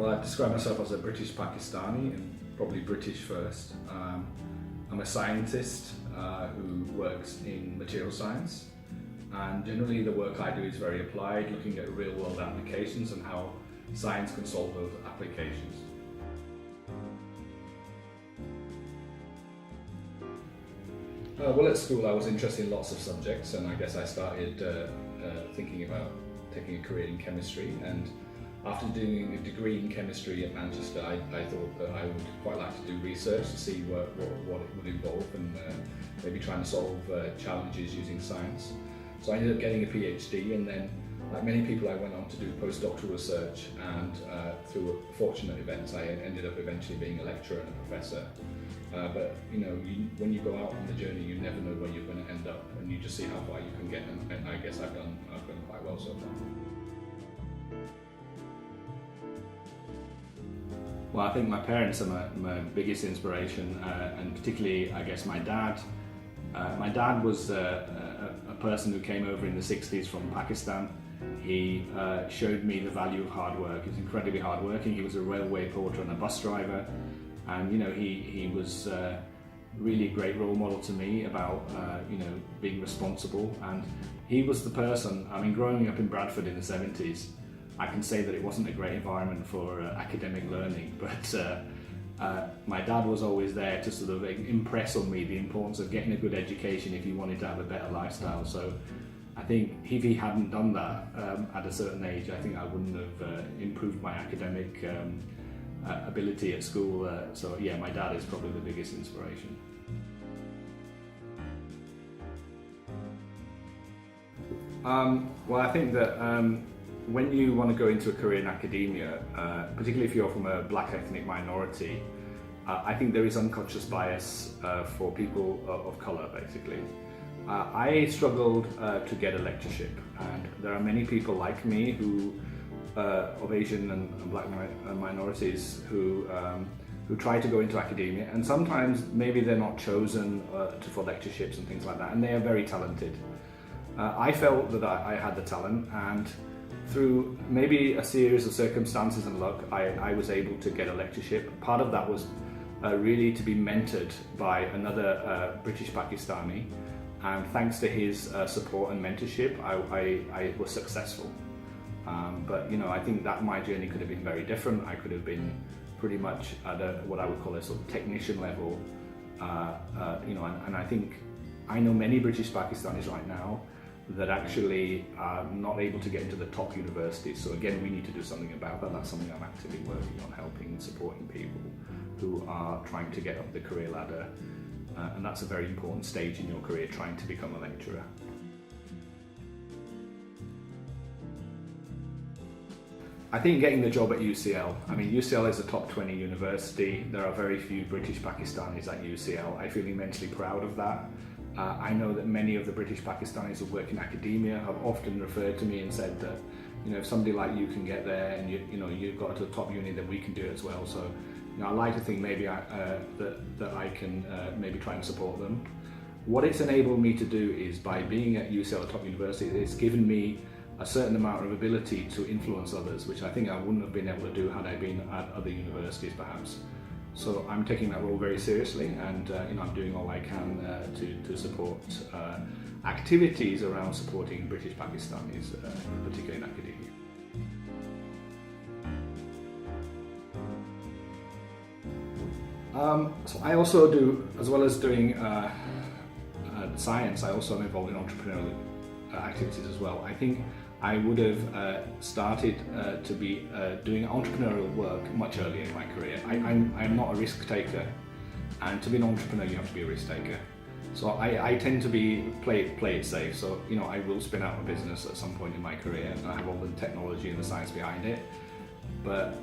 Well, I describe myself as a British Pakistani, and probably British first. I'm a scientist who works in material science, and generally the work I do is very applied, looking at real world applications and how science can solve those applications. Well, at school I was interested in lots of subjects, and I guess I started thinking about taking a career in chemistry. And after doing a degree in chemistry at Manchester, I thought that I would quite like to do research to see what it would involve, and maybe trying to solve challenges using science. So I ended up getting a PhD, and then, like many people, I went on to do postdoctoral research, and through fortunate events I ended up eventually being a lecturer and a professor. But when you go out on the journey, you never know where you're going to end up, and you just see how far you can get, and I guess I've done quite well so far. Well, I think my parents are my biggest inspiration, and particularly, I guess, my dad. My dad was a person who came over in the 60s from Pakistan. He showed me the value of hard work. He was incredibly hardworking. He was a railway porter and a bus driver, and he was really a great role model to me about being responsible. And he was the person. I mean, growing up in Bradford in the 70s, I can say that it wasn't a great environment for academic learning, but my dad was always there to sort of impress on me the importance of getting a good education if you wanted to have a better lifestyle. So I think if he hadn't done that at a certain age, I think I wouldn't have improved my academic ability at school. So yeah, my dad is probably the biggest inspiration. Well, I think that when you want to go into a career in academia, particularly if you're from a black ethnic minority, I think there is unconscious bias for people of colour, basically. I struggled to get a lectureship, and there are many people like me who, of Asian and black minorities, who try to go into academia, and sometimes maybe they're not chosen for lectureships and things like that, and they are very talented. I felt that I had the talent, and through maybe a series of circumstances and luck, I was able to get a lectureship. Part of that was really to be mentored by another British Pakistani, and thanks to his support and mentorship, I was successful. But I think that my journey could have been very different. I could have been pretty much at what I would call a sort of technician level, and I think I know many British Pakistanis right now that actually are not able to get into the top universities. So again, we need to do something about that. That's something I'm actively working on, helping and supporting people who are trying to get up the career ladder. And that's a very important stage in your career, trying to become a lecturer. I think getting the job at UCL, I mean, UCL is a top 20 university. There are very few British Pakistanis at UCL. I feel immensely proud of that. I know that many of the British Pakistanis who work in academia have often referred to me and said that, if somebody like you can get there and you've got to the top uni, then we can do it as well. So, I like to think maybe that I can maybe try and support them. What it's enabled me to do is, by being at UCL, a top university, it's given me a certain amount of ability to influence others, which I think I wouldn't have been able to do had I been at other universities, perhaps. So I'm taking that role very seriously, and I'm doing all I can to support activities around supporting British Pakistanis, particularly in academia. So I also do, as well as doing science, I also am involved in entrepreneurial activities as well. I think I would have started to be doing entrepreneurial work much earlier in my career. I'm not a risk taker, and to be an entrepreneur you have to be a risk taker. So I tend to play it safe. So I will spin out a business at some point in my career, and I have all the technology and the science behind it. But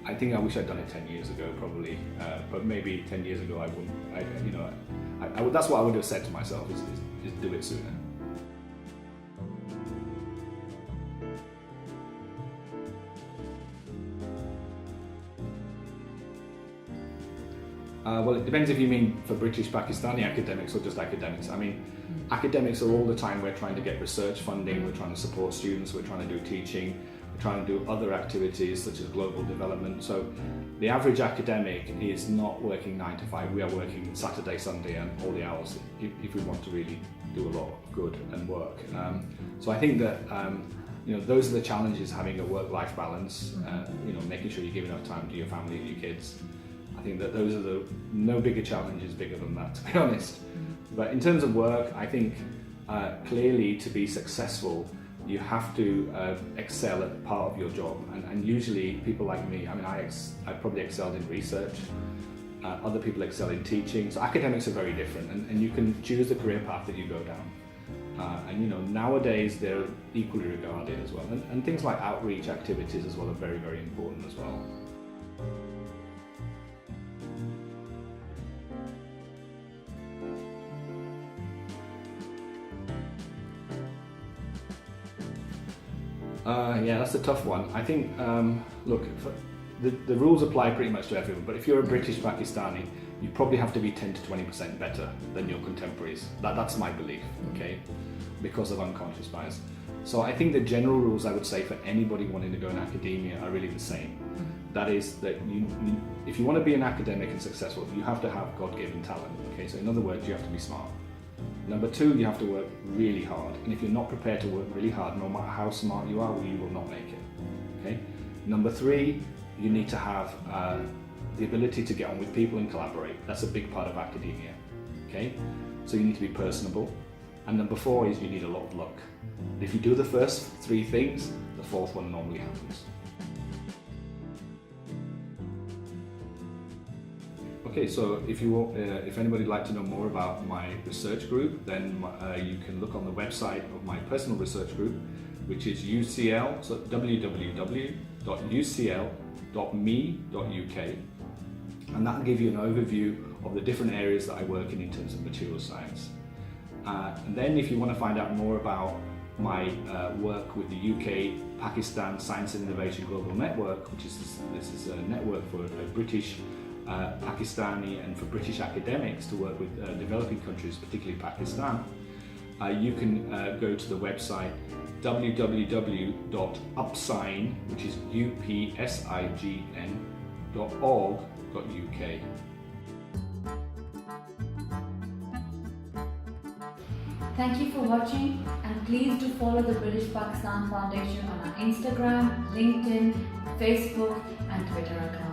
I think I wish I'd done it 10 years ago, probably. But maybe 10 years ago I wouldn't. That's what I would have said to myself: is do it sooner. Well, it depends if you mean for British Pakistani academics or just academics. I mean, academics are all the time, we're trying to get research funding, we're trying to support students, we're trying to do teaching. we're trying to do other activities such as global development. So the average academic is not working 9 to 5, we are working Saturday, Sunday and all the hours if we want to really do a lot of good and work. So I think that those are the challenges, having a work-life balance, making sure you give enough time to your family and your kids. I think that those are no bigger challenges bigger than that, to be honest. But in terms of work, I think clearly to be successful, you have to excel at part of your job. And usually people like me, I probably excelled in research, other people excel in teaching. So academics are very different, and you can choose the career path that you go down. Nowadays they're equally regarded as well. And things like outreach activities as well are very, very important as well. Yeah, that's a tough one. I think, look, the rules apply pretty much to everyone, but if you're a British Pakistani, you probably have to be 10 to 20% better than your contemporaries. That's my belief, okay, because of unconscious bias. So I think the general rules I would say for anybody wanting to go in academia are really the same. That is that if you want to be an academic and successful, you have to have God-given talent, okay? So in other words, you have to be smart. Number two, you have to work really hard. And if you're not prepared to work really hard, no matter how smart you are, well, you will not make it, okay? Number three, you need to have the ability to get on with people and collaborate. That's a big part of academia, okay? So you need to be personable. And number four is you need a lot of luck. If you do the first three things, the fourth one normally happens. Okay, so if anybody would like to know more about my research group, then you can look on the website of my personal research group, which is UCL, so www.ucl.me.uk, and that will give you an overview of the different areas that I work in terms of material science. And then if you want to find out more about my work with the UK Pakistan Science and Innovation Global Network, which is this is a network for British Pakistani and for British academics to work with developing countries, particularly Pakistan, you can go to the website www.UPSIGN, which is UPSIGN.org.uk. Thank you for watching, and please do follow the British Pakistan Foundation on our Instagram, LinkedIn, Facebook and Twitter accounts.